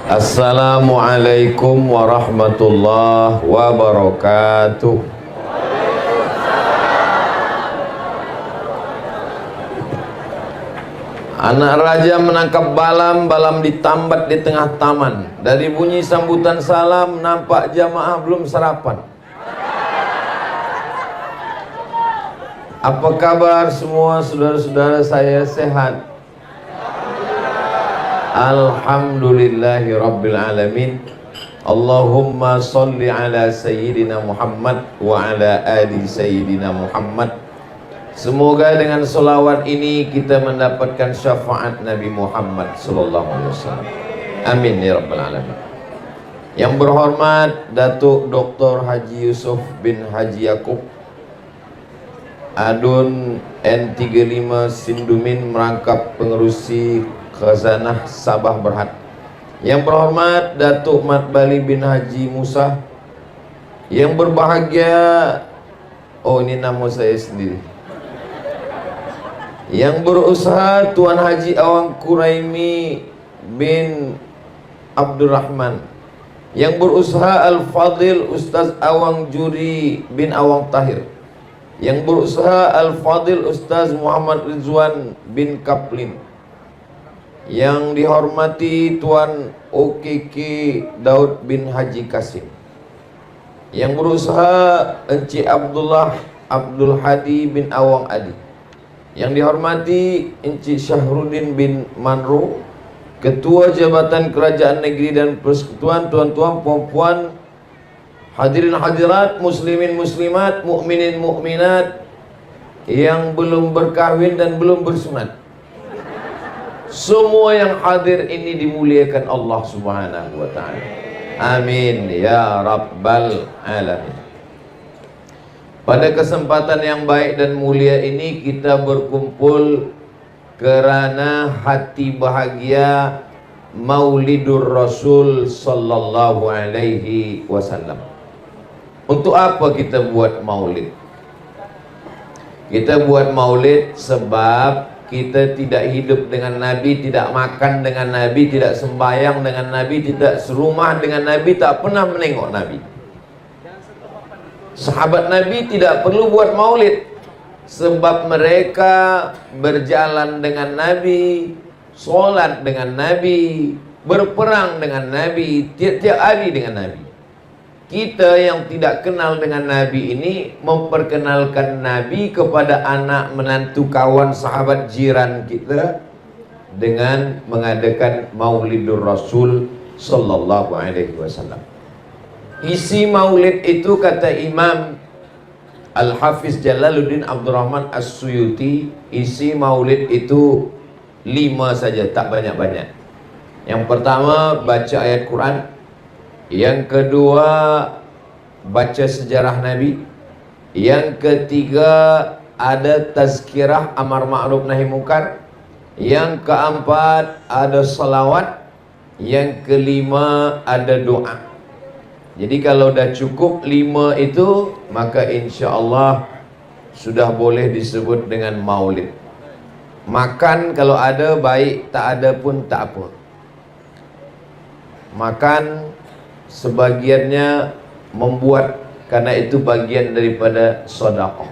Assalamualaikum warahmatullahi wabarakatuh. Anak raja menangkap balam, balam ditambat di tengah taman. Dari bunyi sambutan salam, nampak jamaah belum sarapan. Apa kabar semua saudara-saudara saya sehat? Alhamdulillahi Rabbil Alamin. Allahumma salli ala Sayyidina Muhammad wa ala ali Sayyidina Muhammad. Semoga dengan solawat ini kita mendapatkan syafaat Nabi Muhammad sallallahu alaihi wasallam. Amin ya Rabbal Alamin. Yang berhormat Datuk Dr. Haji Yusuf bin Haji Yaakob, Adun N35 Sindumin, merangkap pengerusi Khazanah Sabah Berhad. Yang berhormat Datuk Mat Bali bin Haji Musa. Yang berbahagia, oh ini nama saya sendiri. Yang berusaha Tuan Haji Awang Quraimi bin Abdurrahman. Yang berusaha Al-Fadil Ustaz Awang Juri bin Awang Tahir. Yang berusaha Al-Fadil Ustaz Muhammad Rizwan bin Kaplin. Yang dihormati Tuan OKK Daud bin Haji Kasim. Yang berusaha Encik Abdullah Abdul Hadi bin Awang Adi. Yang dihormati Encik Syahruddin bin Manro, Ketua Jabatan Kerajaan Negeri dan Persekutuan, tuan-tuan, puan-puan, hadirin hadirat, muslimin muslimat, mukminin mukminat yang belum berkahwin dan belum bersunat. Semua yang hadir ini dimuliakan Allah Subhanahu wa ta'ala. Amin ya Rabbal Alamin. Pada kesempatan yang baik dan mulia ini kita berkumpul kerana hati bahagia Maulidur Rasul sallallahu alaihi wasallam. Untuk apa kita buat maulid? Kita buat maulid sebab kita tidak hidup dengan Nabi, tidak makan dengan Nabi, tidak sembahyang dengan Nabi, tidak serumah dengan Nabi, tak pernah menengok Nabi. Sahabat Nabi tidak perlu buat maulid sebab mereka berjalan dengan Nabi, solat dengan Nabi, berperang dengan Nabi, tiap-tiap hari dengan Nabi. Kita yang tidak kenal dengan Nabi ini memperkenalkan Nabi kepada anak, menantu, kawan, sahabat, jiran kita dengan mengadakan Maulidur Rasul sallallahu alaihi wasallam. Isi maulid itu, kata Imam Al-Hafiz Jalaluddin Abdurrahman As-Suyuti, isi maulid itu 5 saja, tak banyak-banyak. Yang pertama baca ayat Quran. Yang kedua baca sejarah Nabi. Yang ketiga ada tazkirah amar ma'ruf nahi munkar. Yang keempat ada salawat. Yang kelima ada doa. Jadi kalau dah cukup 5 itu, maka insya Allah sudah boleh disebut dengan maulid. Makan kalau ada baik, tak ada pun tak apa. Makan sebagiannya membuat, karena itu bagian daripada sedekah.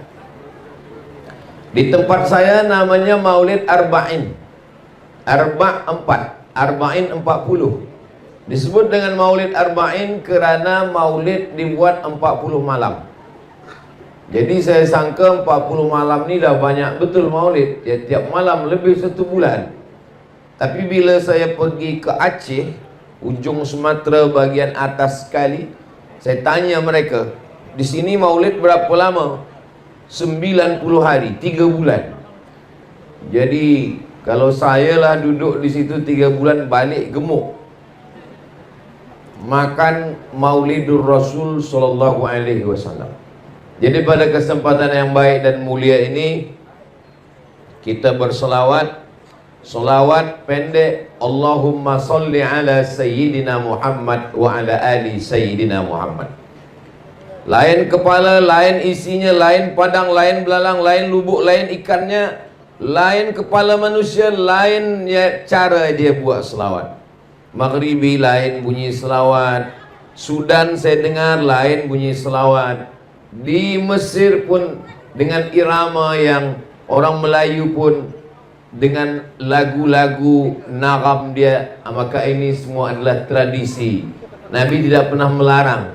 Di tempat saya namanya Maulid Arba'in. Arba' 4, Arba'in 40. Disebut dengan Maulid Arba'in kerana maulid dibuat 40 malam. Jadi saya sangka 40 malam ni dah banyak betul maulid. Ya, tiap malam lebih 1 bulan. Tapi bila saya pergi ke Aceh, ujung Sumatera bagian atas sekali, saya tanya mereka, di sini maulid berapa lama? 90 hari, 3 bulan. Jadi kalau saya lah duduk di situ 3 bulan, balik gemuk. Makan Maulidur Rasul sallallahu alaihi wasallam. Jadi pada kesempatan yang baik dan mulia ini kita berselawat. Solawat pendek, Allahumma salli ala Sayyidina Muhammad wa ala ali Sayyidina Muhammad. Lain kepala, lain isinya, lain padang, lain belalang, lain lubuk, lain ikannya, lain kepala manusia, lain ya cara dia buat selawat. Maghribi lain bunyi selawat, Sudan saya dengar lain bunyi selawat, di Mesir pun dengan irama yang orang Melayu pun dengan lagu-lagu nagam dia. Maka ini semua adalah tradisi, Nabi tidak pernah melarang.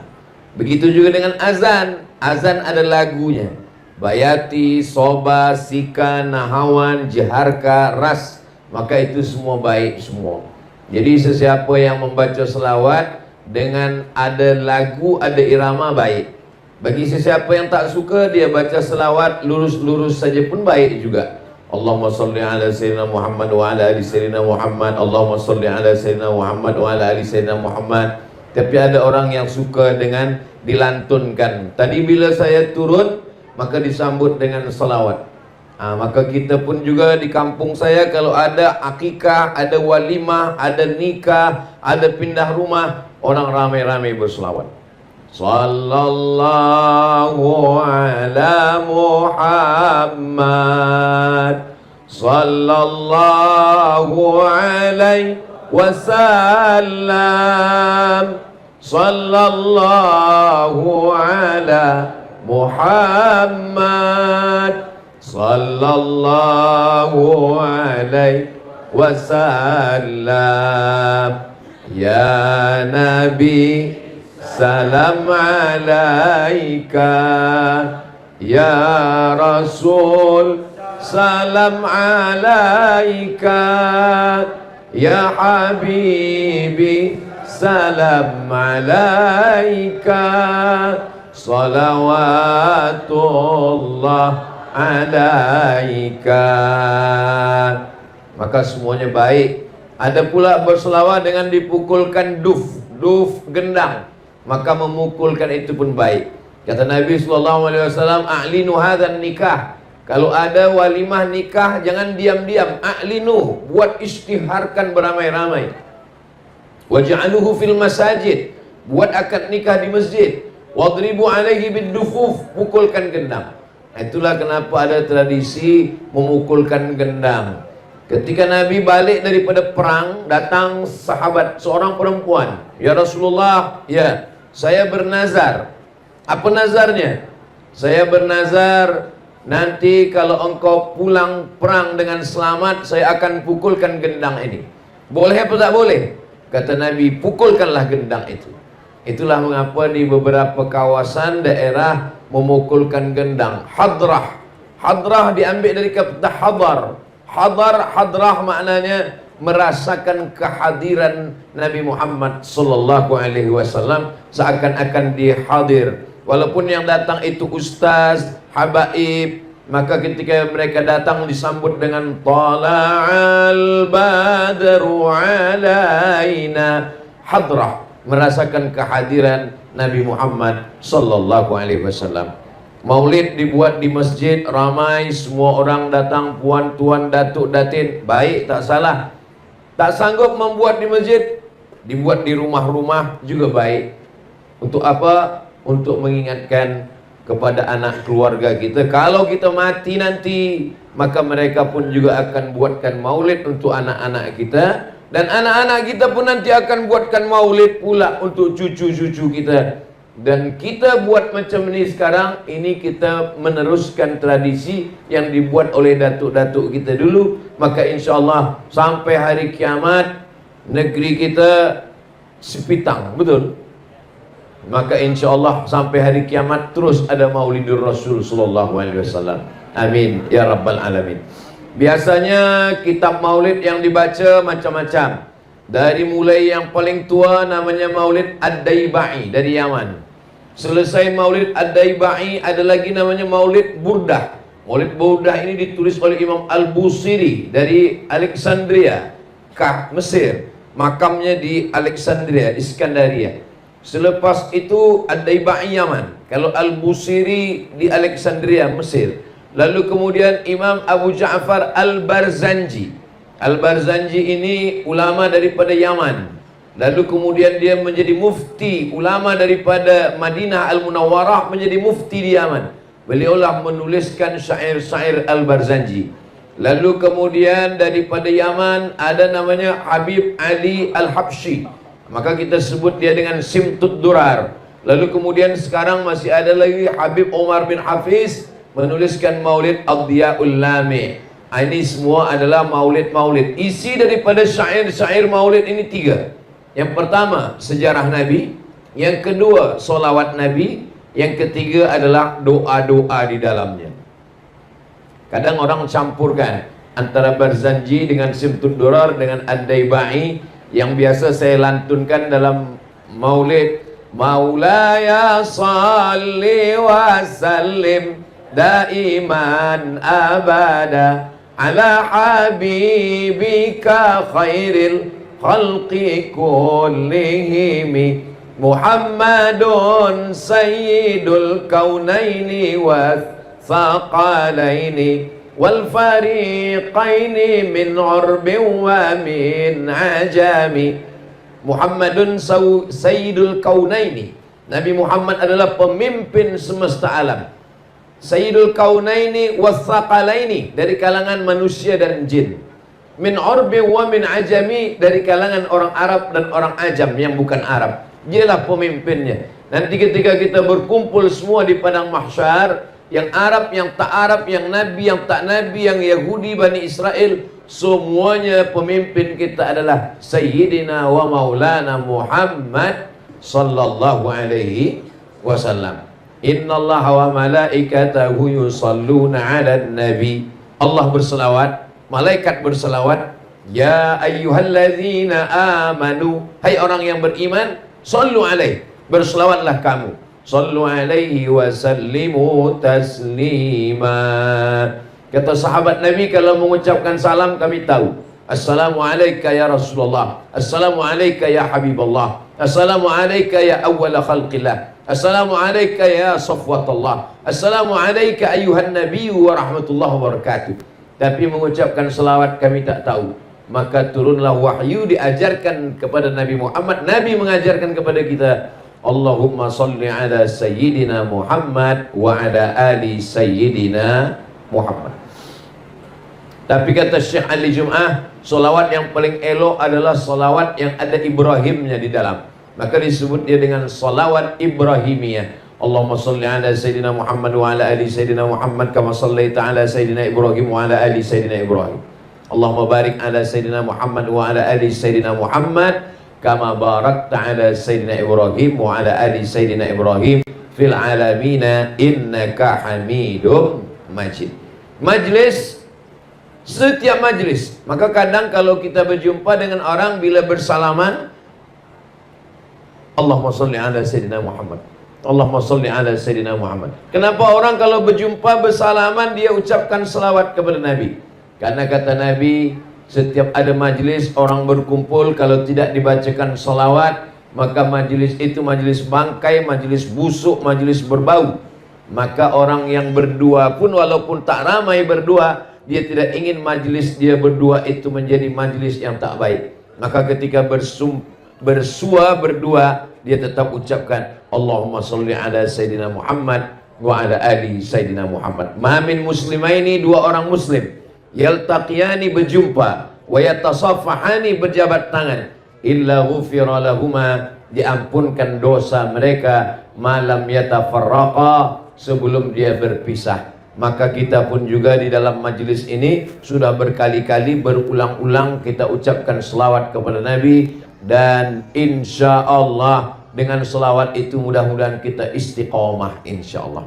Begitu juga dengan azan, azan ada lagunya, bayati, soba, sika, nahawan, jaharka, ras. Maka itu semua baik semua. Jadi sesiapa yang membaca selawat dengan ada lagu, ada irama, baik. Bagi sesiapa yang tak suka, dia baca selawat lurus-lurus saja pun baik juga. Allahumma salli ala sayyidina Muhammad wa ala ali sayyidina Muhammad. Allahumma salli ala sayyidina Muhammad wa ala ali sayyidina Muhammad. Tapi ada orang yang suka dengan dilantunkan. Tadi bila saya turun, maka disambut dengan selawat. Maka kita pun juga di kampung saya, kalau ada akikah, ada walimah, ada nikah, ada pindah rumah, orang ramai-ramai berselawat. Sallallahu ala Muhammad, sallallahu alaihi wasallam, sallallahu ala Muhammad, sallallahu alaihi wasallam. Ya Nabi, salam alaika. Ya Rasul, salam alaika. Ya Habibi, salam alaika. Salawatullah alaika. Maka semuanya baik. Ada pula berselawat dengan dipukulkan duf gendang, maka memukulkan itu pun baik. Kata Nabi SAW, a'linu hadzal nikah. Kalau ada walimah nikah, jangan diam-diam, a'linu, buat istiharkan beramai-ramai. Waj'aluhu fil masajid, buat akad nikah di masjid. Wadribu alaihi bid-dufuf, pukulkan gendang. Itulah kenapa ada tradisi memukulkan gendang. Ketika Nabi balik daripada perang, datang sahabat, seorang perempuan. Ya Rasulullah, ya, saya bernazar. Apa nazarnya? Saya bernazar, nanti kalau engkau pulang perang dengan selamat, saya akan pukulkan gendang ini. Boleh apa tak boleh? Kata Nabi, pukulkanlah gendang itu. Itulah mengapa di beberapa kawasan daerah memukulkan gendang. Hadrah. Hadrah diambil dari kata hadar. Hadrah maknanya merasakan kehadiran Nabi Muhammad sallallahu alaihi wasallam, seakan-akan dia hadir. Walaupun yang datang itu ustaz, habaib, maka ketika mereka datang disambut dengan tala'al badru alaina. Hadrah, merasakan kehadiran Nabi Muhammad sallallahu alaihi wasallam. Maulid dibuat di masjid, ramai, semua orang datang, puan, tuan, datuk, datin, baik, tak salah. Tak sanggup membuat di masjid, dibuat di rumah-rumah juga baik. Untuk apa? Untuk mengingatkan kepada anak keluarga kita, kalau kita mati nanti, maka mereka pun juga akan buatkan maulid untuk anak-anak kita, dan anak-anak kita pun nanti akan buatkan maulid pula untuk cucu-cucu kita. Dan kita buat macam ini sekarang, ini kita meneruskan tradisi yang dibuat oleh datuk-datuk kita dulu. Maka insya Allah sampai hari kiamat negeri kita sepitang, betul? Maka insya Allah sampai hari kiamat terus ada Maulidur Rasul sallallahu alaihi wasallam. Amin ya rabbal alamin. Biasanya kitab maulid yang dibaca macam-macam. Dari mulai yang paling tua namanya Maulid Ad-Daibai dari Yaman. Selesai Maulid Ad-Daibai ada lagi namanya Maulid Burdah. Maulid Burdah ini ditulis oleh Imam Al-Busiri dari Alexandria, Mesir. Makamnya di Alexandria, Iskandaria. Selepas itu Ad-Daibai Yaman. Kalau Al-Busiri di Alexandria, Mesir. Lalu kemudian Imam Abu Ja'far Al-Barzanji. Al-Barzanji ini ulama daripada Yaman. Lalu kemudian dia menjadi mufti, ulama daripada Madinah Al-Munawwarah menjadi mufti di Yaman. Beliaulah menuliskan syair-syair Al-Barzanji. Lalu kemudian daripada Yaman ada namanya Habib Ali Al-Habsyi, maka kita sebut dia dengan Simtud Durar. Lalu kemudian sekarang masih ada lagi Habib Umar bin Hafiz menuliskan Maulid Ad-Diyaul Lami'. Ini semua adalah maulid-maulid. Isi daripada syair-syair maulid ini 3. Yang pertama sejarah Nabi, yang kedua solawat Nabi, yang ketiga adalah doa-doa di dalamnya. Kadang orang campurkan antara Barzanji dengan Simtud Durar dengan Ad-Daibai yang biasa saya lantunkan dalam maulid. Maulaya salli wa sallim daiman abada ala habibika khairil khalqi kullihim Muhammadun sayyidul kaunaini wa thaqalaini wal fariqaini min urbin wa min ajami. Muhammadun sayyidul kaunaini, Nabi Muhammad adalah pemimpin semesta alam. Sayyidul kaunaini wa thaqalaini, dari kalangan manusia dan jin. Min urbin wa min ajami, dari kalangan orang Arab dan orang Ajam yang bukan Arab. Dialah pemimpinnya. Nanti ketika kita berkumpul semua di padang mahsyar, yang Arab, yang tak Arab, yang Nabi, yang tak Nabi, yang Yahudi, Bani Israel, semuanya pemimpin kita adalah Sayyidina wa Maulana Muhammad sallallahu alaihi wasallam. Innallaha wa malaikatahu yusalluna 'alan nabi. Allah berselawat, malaikat berselawat. Ya ayyuhalladzina amanu, hai orang yang beriman, sallu alaihi, berselawatlah kamu. Sallu alaihi wa sallimu taslima. Kata sahabat Nabi kalau mengucapkan salam kami tahu. Assalamu alayka ya Rasulullah, Assalamu alayka ya Habibullah, Assalamu alayka ya awwala khalqillah, Assalamu alayka ya safwatullah, Assalamu alayka ayuhan nabiyyu wa rahmatullahi wa barakatuh. Tapi mengucapkan salawat kami tak tahu. Maka turunlah wahyu diajarkan kepada Nabi Muhammad. Nabi mengajarkan kepada kita, Allahumma salli ala Sayyidina Muhammad wa ala ali Sayyidina Muhammad. Tapi kata Syekh Ali Jum'ah, solawat yang paling elok adalah solawat yang ada Ibrahimnya di dalam. Maka disebut dia dengan solawat Ibrahimiyah. Allahumma salli ala Sayyidina Muhammad wa ala ali Sayyidina Muhammad kama sallaita ala Sayyidina Ibrahim wa ala ali Sayyidina Ibrahim. Allahumma barik ala Sayyidina Muhammad wa ala ali Sayyidina Muhammad kama barakta ala Sayyidina Ibrahim wa ala ali Sayyidina Ibrahim fil alamina innaka hamidum majid. Majlis, setiap majlis. Maka kadang kalau kita berjumpa dengan orang, bila bersalaman, Allahumma salli ala Sayyidina Muhammad, Allahumma salli ala Sayyidina Muhammad. Kenapa orang kalau berjumpa bersalaman dia ucapkan selawat kepada Nabi? Karena kata Nabi, setiap ada majlis orang berkumpul, kalau tidak dibacakan salawat, maka majlis itu majlis bangkai, majlis busuk, majlis berbau. Maka orang yang berdua pun walaupun tak ramai berdua, dia tidak ingin majlis dia berdua itu menjadi majlis yang tak baik. Maka ketika bersua berdua, dia tetap ucapkan Allahumma salli ala Sayyidina Muhammad wa ala ali Sayyidina Muhammad. Ma min muslimaini, dua orang muslim, yaltaqiyani berjumpa, wa yatasaffahani berjabat tangan, illa ghufira lahuma, diampunkan dosa mereka, malam yatafarraqa, sebelum dia berpisah. Maka kita pun juga di dalam majlis ini sudah berkali-kali berulang-ulang kita ucapkan selawat kepada Nabi, dan insya Allah dengan selawat itu mudah-mudahan kita istiqomah insya Allah.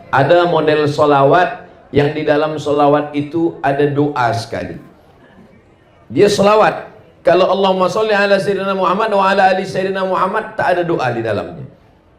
Ada model selawat yang di dalam selawat itu ada doa sekali. Dia selawat, kalau Allahumma sholli ala Sayyidina Muhammad wa ala ali Sayyidina Muhammad, tak ada doa di dalamnya.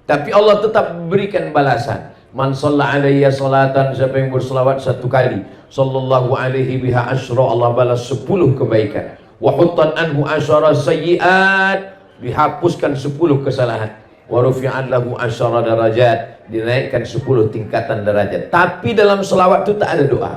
Tapi Allah tetap berikan balasan. Man shalla alayya salatan, siapa yang berselawat satu kali, sallallahu alaihi biha asyra, Allah balas 10 kebaikan. Wa huttan anhu asyara sayyiat, dihapuskan 10 kesalahan. Wa rufi'an lahu asyara darajat, dinaikkan 10 tingkatan derajat. Tapi dalam selawat itu tak ada doa.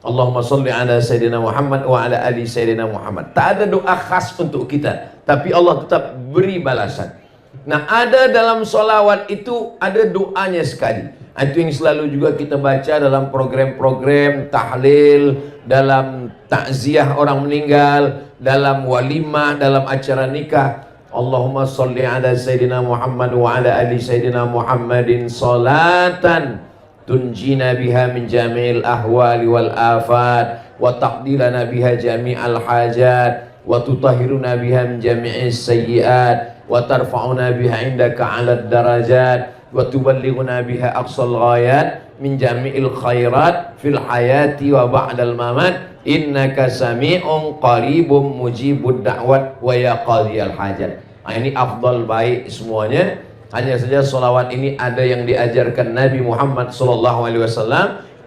Allahumma sholli ala Sayyidina Muhammad wa ala ali Sayyidina Muhammad. Tak ada doa khas untuk kita, tapi Allah tetap beri balasan. Nah, ada dalam solawat itu ada doanya sekali. Itu yang selalu juga kita baca dalam program-program tahlil, dalam takziah orang meninggal, dalam walimah, dalam acara nikah. Allahumma salli ala Sayyidina Muhammad wa ala ali Sayyidina Muhammadin salatan tunjina biha min jami'il ahwali wal afat wa taqdilana biha jami'al hajat wa tutahhiruna biha min jami'is sayyiat wa tarfa'una biha indaka 'alad darajat wa tuballighuna biha aqsal ghayat min jami'il khairat fil hayati wa ba'dal mamat innaka sami'un qaribum mujibud da'wat wa ya qadhiyal hajat. Ini afdal, baik semuanya. Hanya saja solawat ini ada yang diajarkan Nabi Muhammad SAW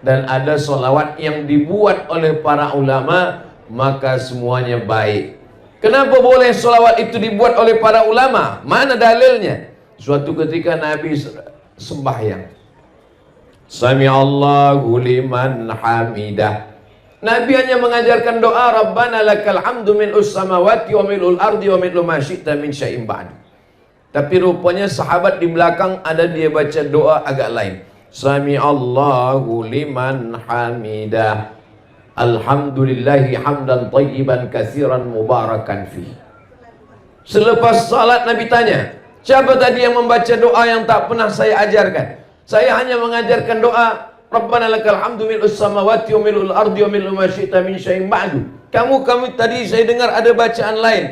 dan ada solawat yang dibuat oleh para ulama, maka semuanya baik. Kenapa boleh solawat itu dibuat oleh para ulama? Mana dalilnya? Suatu ketika Nabi sembahyang, Sami Allahu liman hamidah. Nabi hanya mengajarkan doa Rabbana lakal hamdu mil'us samawati wa mil'ul ardi wa mil'u ma syi'ta min syai'in ba'd. Tapi rupanya sahabat di belakang ada dia baca doa agak lain. Sami Allahu liman hamidah. Alhamdulillahi hamdan tayyiban katsiran mubarakan fi. Selepas salat Nabi tanya, siapa tadi yang membaca doa yang tak pernah saya ajarkan? Saya hanya mengajarkan doa Rabbana lakal hamdu mil'us samawati wa mil'ul ardi wa mil'u ma syi'ta min syai'in ba'du. Kamu tadi saya dengar ada bacaan lain.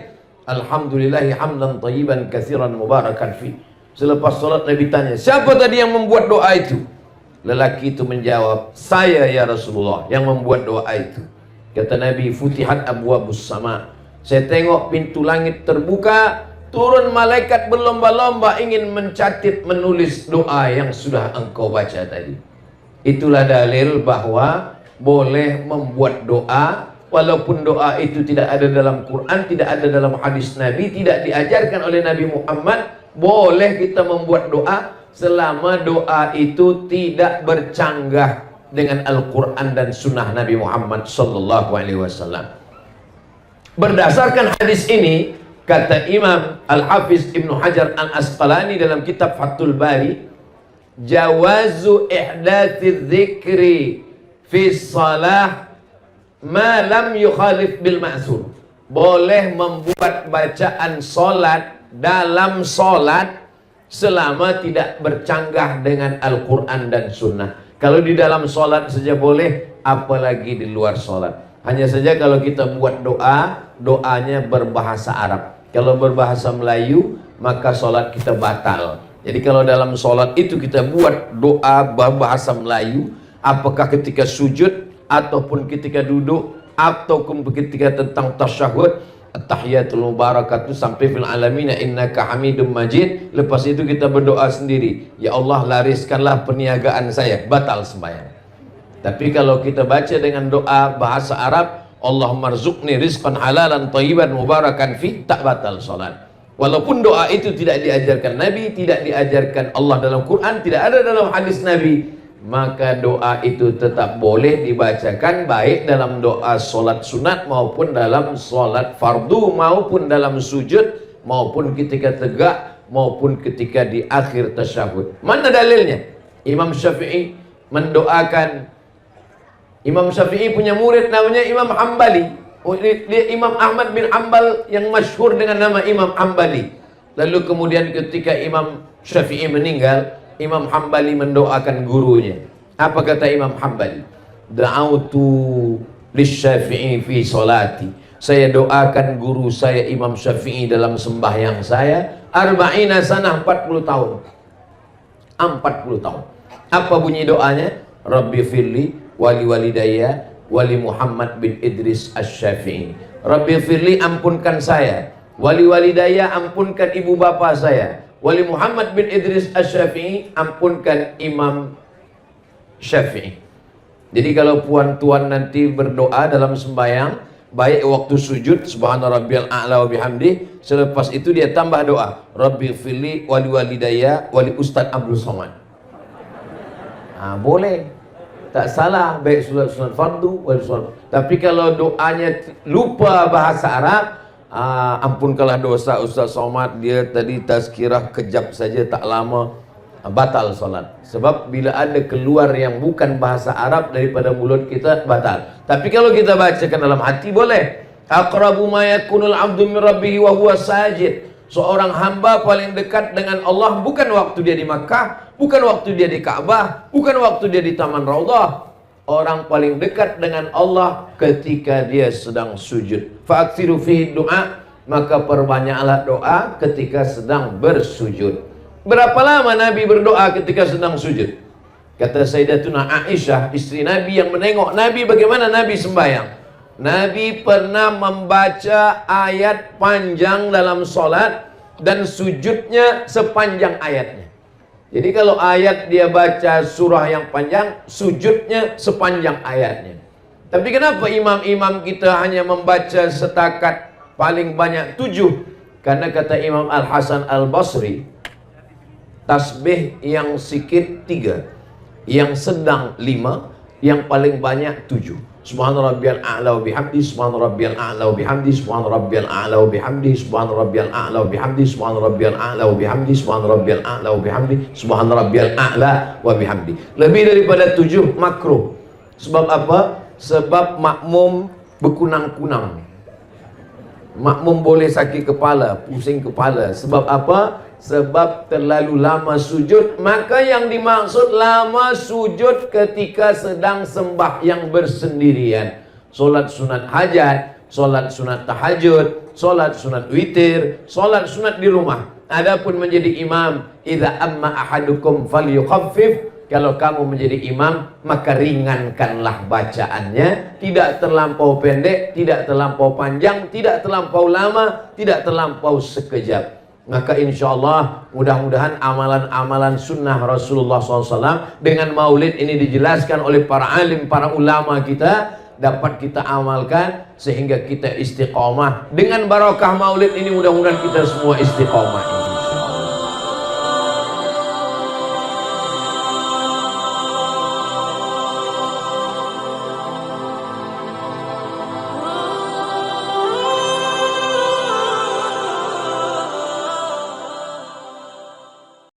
Alhamdulillahi hamdan tayyiban katsiran mubarakan fi. Selepas salat Nabi tanya, siapa tadi yang membuat doa itu? Lelaki itu menjawab, saya ya Rasulullah yang membuat doa itu. Kata Nabi, futihat abwabus sama. Saya tengok pintu langit terbuka, turun malaikat berlomba-lomba ingin mencatat, menulis doa yang sudah engkau baca tadi. Itulah dalil bahwa boleh membuat doa walaupun doa itu tidak ada dalam Quran, tidak ada dalam hadis Nabi, tidak diajarkan oleh Nabi Muhammad. Boleh kita membuat doa selama doa itu tidak bercanggah dengan Al-Quran dan Sunnah Nabi Muhammad Sallallahu Alaihi Wasallam. Berdasarkan hadis ini, kata Imam Al-Hafiz Ibnu Hajar Al-Asqalani dalam kitab Fathul Bari, jawazu ihdatsiz dzikri fi shalah ma lam yukhalif bil ma'sur. Boleh membuat bacaan solat dalam solat selama tidak bercanggah dengan Al-Quran dan Sunnah. Kalau di dalam solat saja boleh, apalagi di luar solat. Hanya saja kalau kita buat doa, doanya berbahasa Arab. Kalau berbahasa Melayu, maka solat kita batal. Jadi kalau dalam sholat itu kita buat doa bahasa Melayu, apakah ketika sujud, ataupun ketika duduk, ataupun ketika tentang tasyahud, at-tahiyatul mubarakatuh sampai fil alamina innaka hamidum majid. Lepas itu kita berdoa sendiri, ya Allah lariskanlah perniagaan saya, batal sembahyang. Tapi kalau kita baca dengan doa bahasa Arab, Allahumma rzuqni rizqan halalan thayyiban mubarakan fi, tak batal sholat. Walaupun doa itu tidak diajarkan Nabi, tidak diajarkan Allah dalam Quran, tidak ada dalam hadis Nabi, maka doa itu tetap boleh dibacakan, baik dalam doa solat sunat maupun dalam solat fardu, maupun dalam sujud, maupun ketika tegak, maupun ketika di akhir tasyahud. Mana dalilnya? Imam Syafi'i mendoakan. Imam Syafi'i punya murid namanya Imam Hambali. Dia Imam Ahmad bin Hanbal yang masyhur dengan nama Imam Hambali. Lalu kemudian ketika Imam Syafi'i meninggal, Imam Hambali mendoakan gurunya. Apa kata Imam Hambali? Da'autu lisyafi'i fi salati. Saya doakan guru saya Imam Syafi'i dalam sembahyang saya. Arba'ina sanah, 40 tahun. 40 tahun. Apa bunyi doanya? Rabbi firli wali walidayya wali Muhammad bin Idris Asy-Syafi'i. Rabbi firli, ampunkan saya. Wali walidayya, ampunkan ibu bapa saya. Wali Muhammad bin Idris Asy-Syafi'i, ampunkan Imam Syafi'i. Jadi kalau puan-tuan nanti berdoa dalam sembahyang, baik waktu sujud subhana rabbiyal a'la wa bihamdi, selepas itu dia tambah doa Rabbi firli wali walidayya wali Ustaz Abdul Somad. Boleh, tak salah, baik sunat fardu wal sunat. Tapi kalau doanya lupa bahasa Arab, ampunkanlah dosa Ustaz Somad, dia tadi tazkirah kejap saja, tak lama. batal salat. Sebab bila ada keluar yang bukan bahasa Arab daripada mulut kita, batal. Tapi kalau kita bacakan dalam hati boleh. Aqrabu ma yakunul 'abdu min rabbih wa huwa sajid. Seorang hamba paling dekat dengan Allah bukan waktu dia di Makkah, bukan waktu dia di Ka'bah, bukan waktu dia di Taman Raudhah. Orang paling dekat dengan Allah ketika dia sedang sujud. Fa'aksiru fihi du'a, maka perbanyaklah doa ketika sedang bersujud. Berapa lama Nabi berdoa ketika sedang sujud? Kata Sayyidatuna Aisyah, istri Nabi yang menengok Nabi bagaimana Nabi sembahyang. Nabi pernah membaca ayat panjang dalam solat dan sujudnya sepanjang ayatnya. Jadi kalau ayat dia baca surah yang panjang, sujudnya sepanjang ayatnya. Tapi kenapa imam-imam kita hanya membaca setakat paling banyak 7? Karena kata Imam Al-Hasan Al-Basri, tasbih yang sikit 3, yang sedang 5, yang paling banyak 7. Subhana rabbiyal a'la wa bihamdi, subhana rabbiyal a'la wa bihamdi, subhana rabbiyal a'la wa bihamdi, subhana rabbiyal a'la wa bihamdi, subhana rabbiyal a'la wa bihamdi, subhana rabbiyal a'la wa bihamdi, subhana rabbiyal a'la wa bihamdi. Lebih daripada 7 makruh. Sebab apa? Sebab makmum berkunang-kunang. Makmum boleh sakit kepala, pusing kepala. Sebab apa? Sebab terlalu lama sujud. Maka yang dimaksud lama sujud ketika sedang sembahyang bersendirian. Solat sunat hajat, solat sunat tahajud, solat sunat witir, solat sunat di rumah. Adapun menjadi imam, idza amma ahadukum falyukhaffif. Kalau kamu menjadi imam, maka ringankanlah bacaannya. Tidak terlampau pendek, tidak terlampau panjang, tidak terlampau lama, tidak terlampau sekejap. Maka insya Allah mudah-mudahan amalan-amalan sunnah Rasulullah SAW dengan maulid ini dijelaskan oleh para alim, para ulama kita, dapat kita amalkan sehingga kita istiqomah. Dengan barakah maulid ini mudah-mudahan kita semua istiqomah.